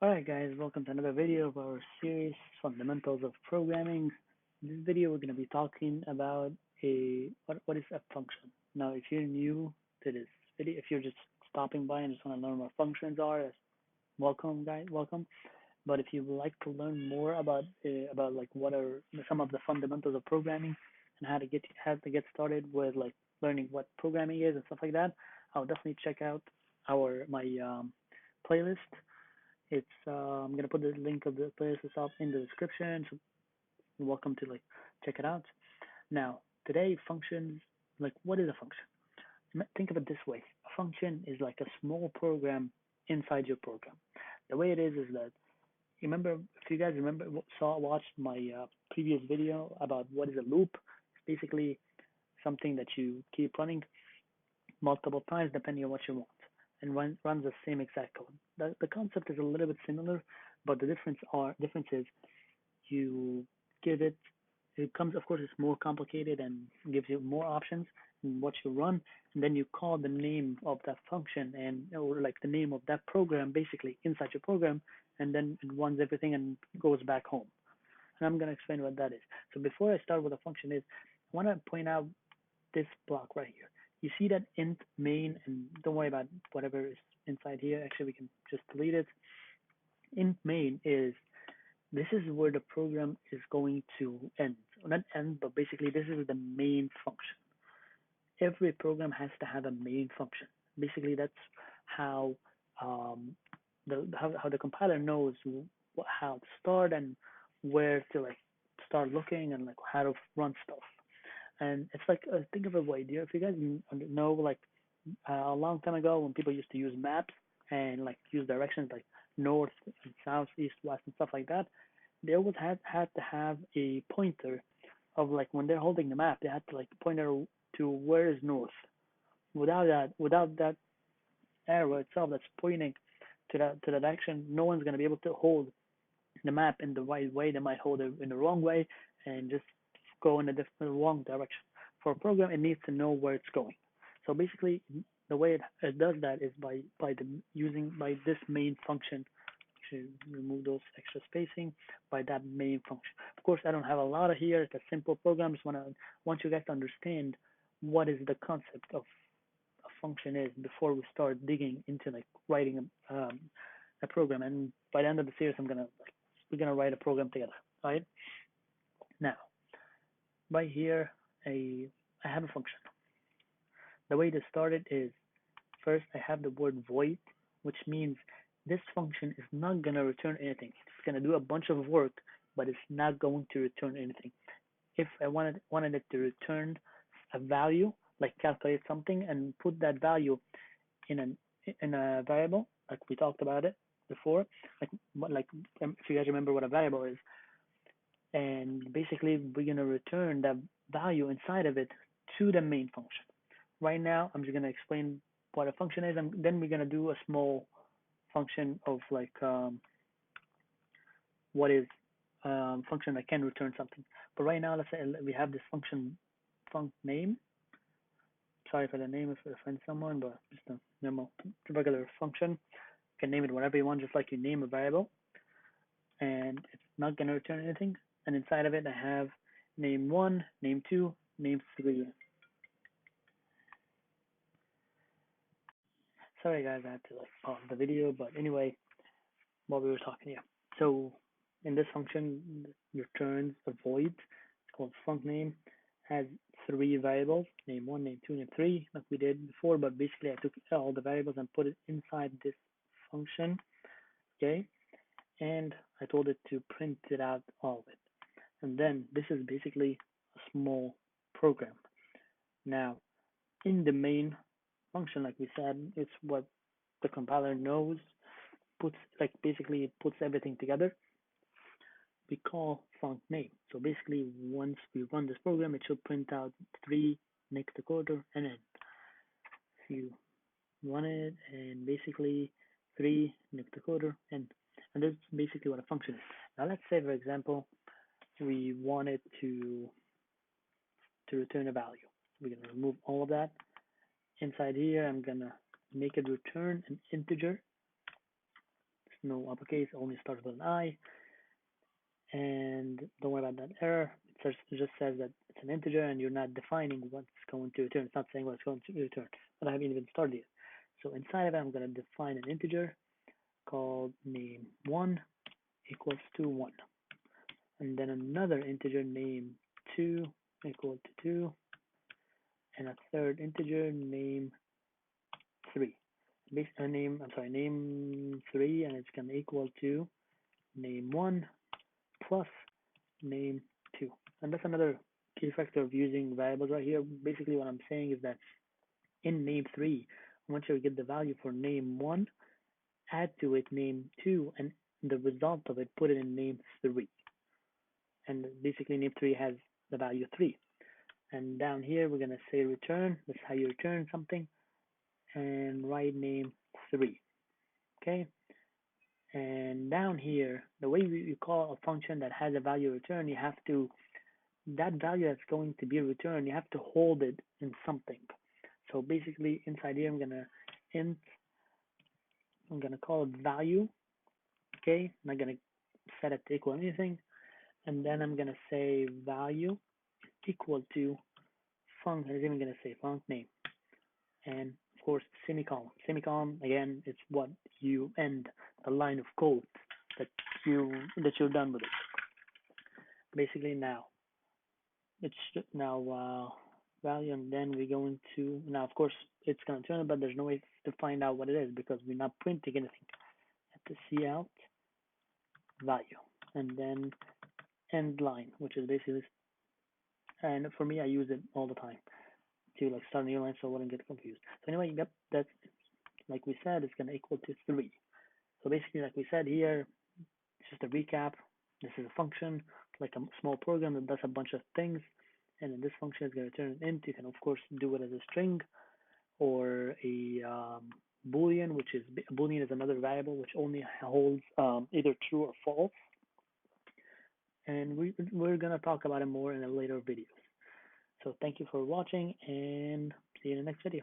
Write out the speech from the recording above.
Alright guys, welcome to another video of our series, Fundamentals of Programming. In this video we're going to be talking about what is a function. Now if you're new to this video, if you're just stopping by and just want to learn what functions are, welcome guys, welcome. But if you would like to learn more about like what are some of the fundamentals of programming and how to get started with like learning what programming is and stuff like that, I'll definitely check out my playlist. I'm gonna put the link of the playlist up in the description, so you're welcome to like check it out. Now, today functions, like what is a function? Think of it this way: a function is like a small program inside your program. The way it is that remember, if you guys remember, watched my previous video about what is a loop. It's basically something that you keep running multiple times depending on what you want and runs the same exact code. The concept is a little bit similar, but the difference is you give it it comes of course it's more complicated and gives you more options in what you run, and then you call the name of that function and or like the name of that program basically inside your program, and then it runs everything and goes back home. And I'm going to explain what that is. So before I start with a function is, I want to point out this block right here. You see that int main, and don't worry about whatever is inside here. Actually, we can just delete it. Int main is, this is where the program is going to end. Not end, but basically this is the main function. Every program has to have a main function. Basically, that's how um, how the compiler knows how to start and where to like start looking and like how to run stuff. And it's like think of a way. If you guys know, like a long time ago when people used to use maps and like use directions like north and south, east, west, and stuff like that, they always had to have a pointer of like when they're holding the map, they had to like pointer to where is north. Without that arrow itself that's pointing to that direction, no one's gonna be able to hold the map in the right way. They might hold it in the wrong way and just go in a different wrong direction. For a program, it needs to know where it's going. So basically, the way it does that is by this main function. To remove those extra spacing by that main function. Of course, I don't have a lot of here. It's a simple program. Just want you guys to understand what is the concept of a function is before we start digging into like writing a program. And by the end of the series, we're gonna write a program together. All right. Now, right here, I have a function. The way to start it is, first I have the word void, which means this function is not going to return anything. It's going to do a bunch of work, but it's not going to return anything. If I wanted it to return a value, like calculate something and put that value in a variable, like we talked about it before, like if you guys remember what a variable is, and basically we're going to return that value inside of it to the main function. Right now, I'm just going to explain what a function is, and then we're going to do a small function of like what is function that can return something. But right now, let's say we have this func name. Sorry for the name if I offend someone, but just a normal regular function. You can name it whatever you want, just like you name a variable, and it's not going to return anything. And inside of it, I have name one, name two, name three. Sorry guys, I had to like pause the video, but anyway, what we were talking here. So in this function, returns a void. It's called func name. Has three variables, name one, name two, name three, like we did before. But basically, I took all the variables and put it inside this function. Okay, and I told it to print it out all of it. And then this is basically a small program. Now, in the main function, like we said, it's what the compiler knows, puts like basically it puts everything together. We call func name. So basically, once we run this program, it should print out three next decoder and then if you run it and basically three next decoder and that's basically what a function is. Now let's say for example we wanted to return a value. We're gonna remove all of that. Inside here, I'm gonna make it return an integer no uppercase, only starts with an I. And don't worry about that error. It just says that it's an integer and you're not defining what's going to return. It's not saying what's going to return, but I haven't even started yet. So inside of it, I'm going to define an integer called name1 equals to 1. And then another integer name2 equal to 2. And a third integer name3. Name3, and it's going to equal to name1 plus name2. And that's another key factor of using variables right here. Basically, what I'm saying is that in name3, once you get the value for name1, add to it name2, and the result of it, put it in name3. And basically, name3 has the value 3. And down here, we're going to say return. That's how you return something. And write name3. Okay? And down here, the way you call a function that has a value return, you have to, that value that's going to be returned, you have to hold it in something. So basically, inside here, int, I'm gonna call it value. Okay, I'm not gonna set it to equal anything, and then I'm gonna say value equal to func. I'm even gonna say func name, and of course semicolon. Semicolon again, it's what you end the line of code that you're done with it. Basically now it's now value, and then we're going to now of course it's going to turn it, but there's no way to find out what it is because we're not printing anything. Have to see out value and then end line, which is basically this. And for me, I use it all the time to like start a new line so I wouldn't get confused. So anyway, yep, that's like we said, it's going to equal to 3. So basically, like we said here, it's just a recap. This is a function, like a small program that does a bunch of things. And then this function is going to return an int. You can, of course, do it as a string or a boolean, which is a boolean is another variable which only holds either true or false. And we're going to talk about it more in a later video. So thank you for watching and see you in the next video.